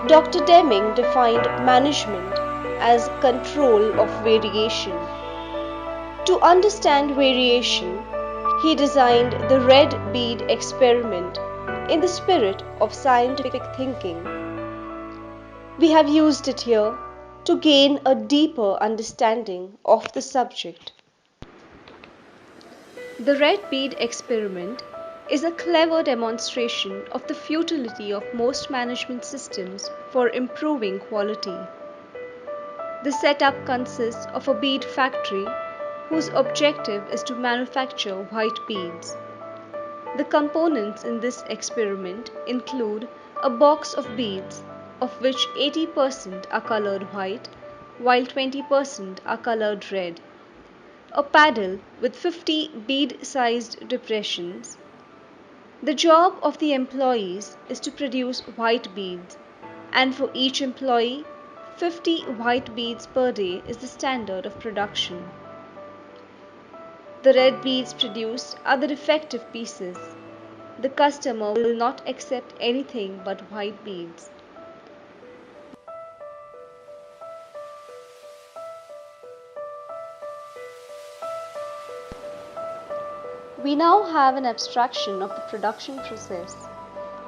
Dr. Deming defined management as control of variation. To understand variation, he designed the red bead experiment in the spirit of scientific thinking. We have used it here to gain a deeper understanding of the subject. The red bead experiment is a clever demonstration of the futility of most management systems for improving quality. The setup consists of a bead factory whose objective is to manufacture white beads. The components in this experiment include a box of beads, of which 80% are colored white, while 20% are colored red, a paddle with 50 bead-sized depressions. The job of the employees is to produce white beads, and for each employee, 50 white beads per day is the standard of production. The red beads produced are the defective pieces. The customer will not accept anything but white beads. We now have an abstraction of the production process.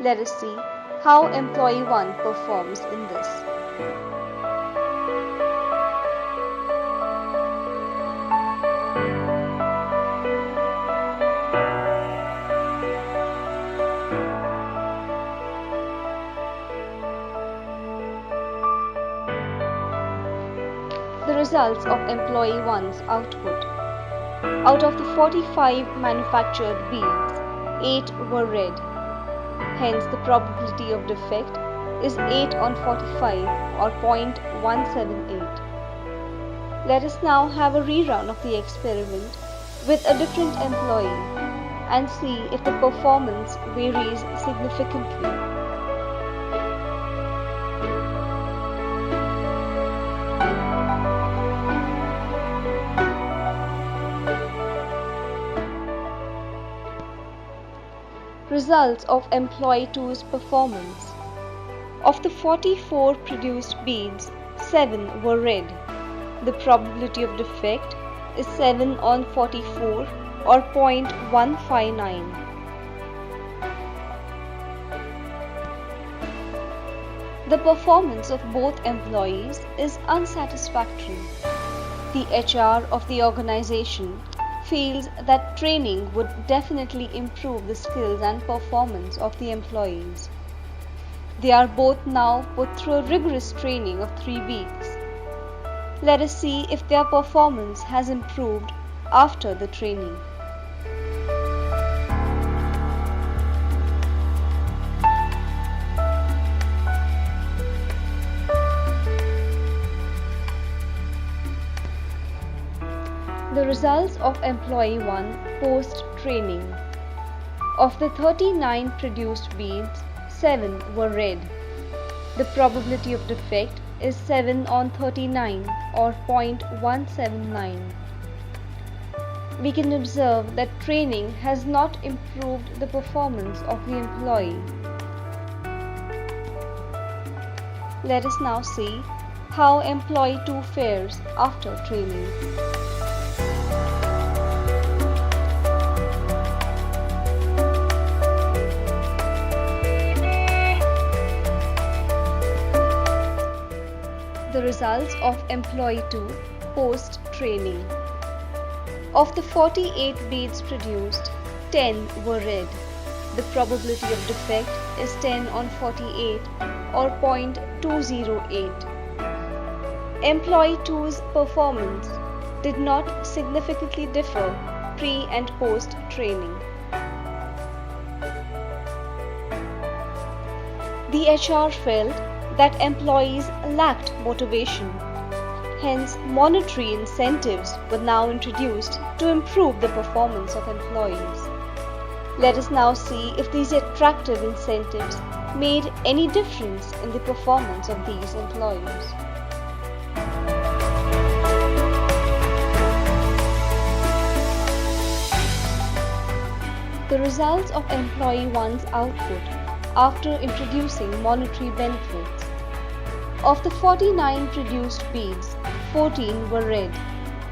Let us see how employee 1 performs in this. The results of employee 1's output. Out of the 45 manufactured beads, 8 were red. Hence, the probability of defect is 8 on 45 or 0.178. Let us now have a rerun of the experiment with a different employee and see if the performance varies significantly. Results of employee 2's performance. Of the 44 produced beads, 7 were red. The probability of defect is 7 on 44 or 0.159. The performance of both employees is unsatisfactory. The HR of the organization feels that training would definitely improve the skills and performance of the employees. They are both now put through a rigorous training of 3 weeks. Let us see if their performance has improved after the training. The results of employee 1 post-training. Of the 39 produced beads, 7 were red. The probability of defect is 7 on 39 or 0.179. We can observe that training has not improved the performance of the employee. Let us now see how employee 2 fares after training. The results of employee 2 post-training. Of the 48 beads produced, 10 were red. The probability of defect is 10 on 48 or 0.208. Employee 2's performance did not significantly differ pre- and post-training. The HR felt that employees lacked motivation. Hence, monetary incentives were now introduced to improve the performance of employees. Let us now see if these attractive incentives made any difference in the performance of these employees. The results of employee 1's output after introducing monetary benefits. Of the 49 produced beads, 14 were red.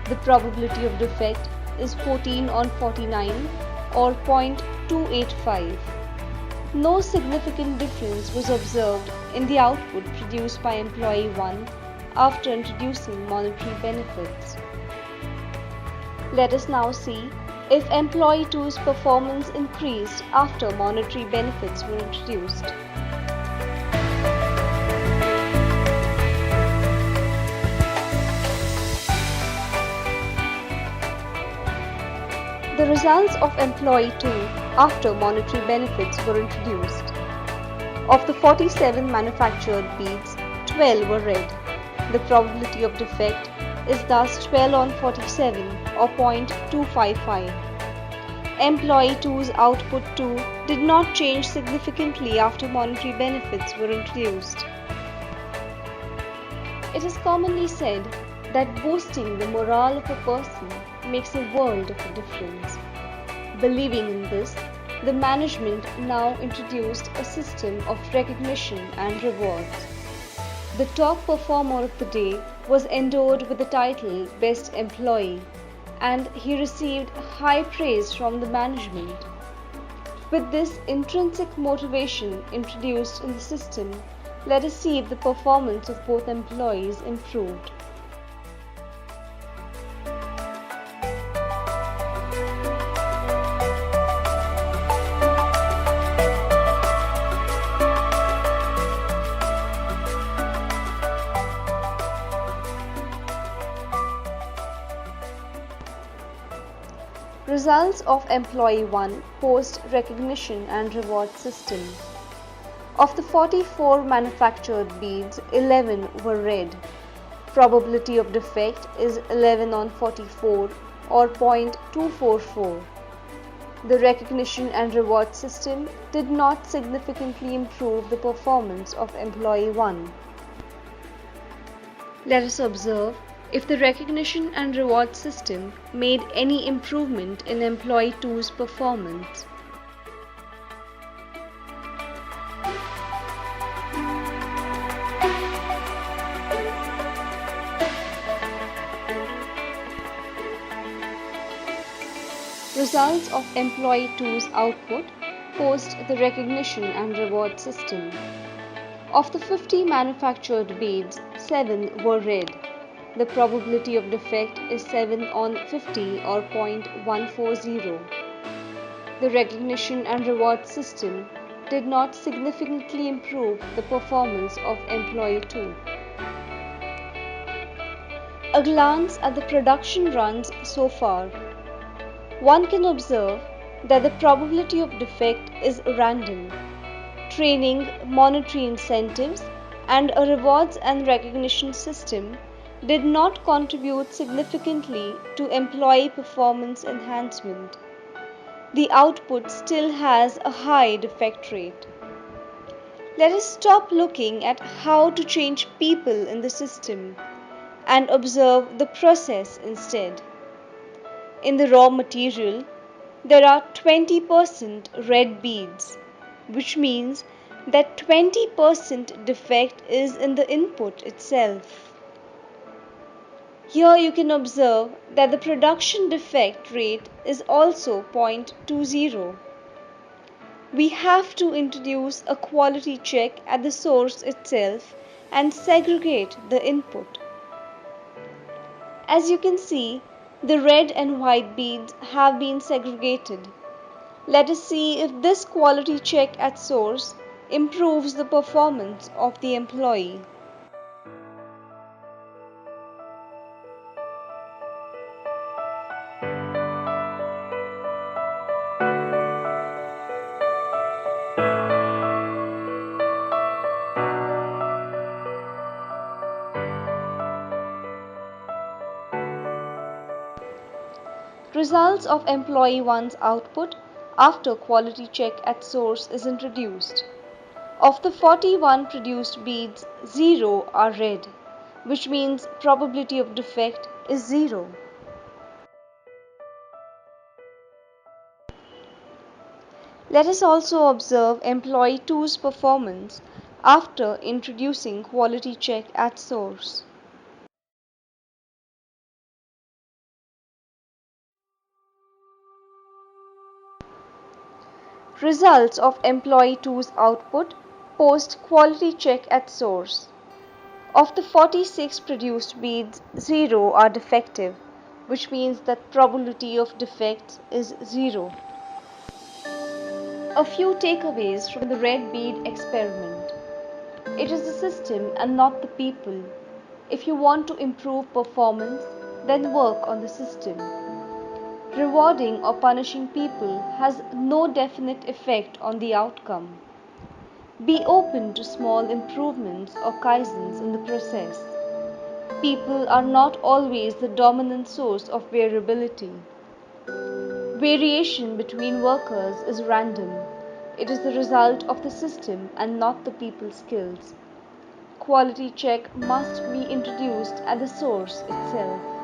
The probability of defect is 14 on 49 or 0.285. No significant difference was observed in the output produced by employee 1 after introducing monetary benefits. Let us now see if employee 2's performance increased after monetary benefits were introduced. The results of employee 2 after monetary benefits were introduced. Of the 47 manufactured beads, 12 were red. The probability of defect is thus 12 on 47 or 0.255. Employee 2's output 2 did not change significantly after monetary benefits were introduced. It is commonly said that boosting the morale of a person makes a world of a difference. Believing in this, the management now introduced a system of recognition and rewards. The top performer of the day was endowed with the title Best Employee, and he received high praise from the management. With this intrinsic motivation introduced in the system, let us see if the performance of both employees improved. Results of employee 1 post recognition and reward system. Of the 44 manufactured beads, 11 were red. Probability of defect is 11 on 44 or 0.244. The recognition and reward system did not significantly improve the performance of employee 1. Let us observe if the recognition and reward system made any improvement in employee 2's performance. Results of employee 2's output post the recognition and reward system. Of the 50 manufactured beads, 7 were red. The probability of defect is 7 on 50 or 0.140. The recognition and reward system did not significantly improve the performance of employee 2. A glance at the production runs so far. One can observe that the probability of defect is random. Training, monetary incentives, and a rewards and recognition system did not contribute significantly to employee performance enhancement. The output still has a high defect rate. Let us stop looking at how to change people in the system and observe the process instead. In the raw material, there are 20% red beads, which means that 20% defect is in the input itself. Here you can observe that the production defect rate is also 0.20. We have to introduce a quality check at the source itself and segregate the input. As you can see, the red and white beads have been segregated. Let us see if this quality check at source improves the performance of the employee. Results of employee 1's output after quality check at source is introduced. Of the 41 produced beads, 0 are red, which means probability of defect is 0. Let us also observe employee 2's performance after introducing quality check at source. Results of employee 2's output post quality check at source. Of the 46 produced beads, 0 are defective, which means that probability of defects is 0. A few takeaways from the red bead experiment. It is the system and not the people. If you want to improve performance, then work on the system. Rewarding or punishing people has no definite effect on the outcome. Be open to small improvements or kaizens in the process. People are not always the dominant source of variability. Variation between workers is random. It is the result of the system and not the people's skills. Quality check must be introduced at the source itself.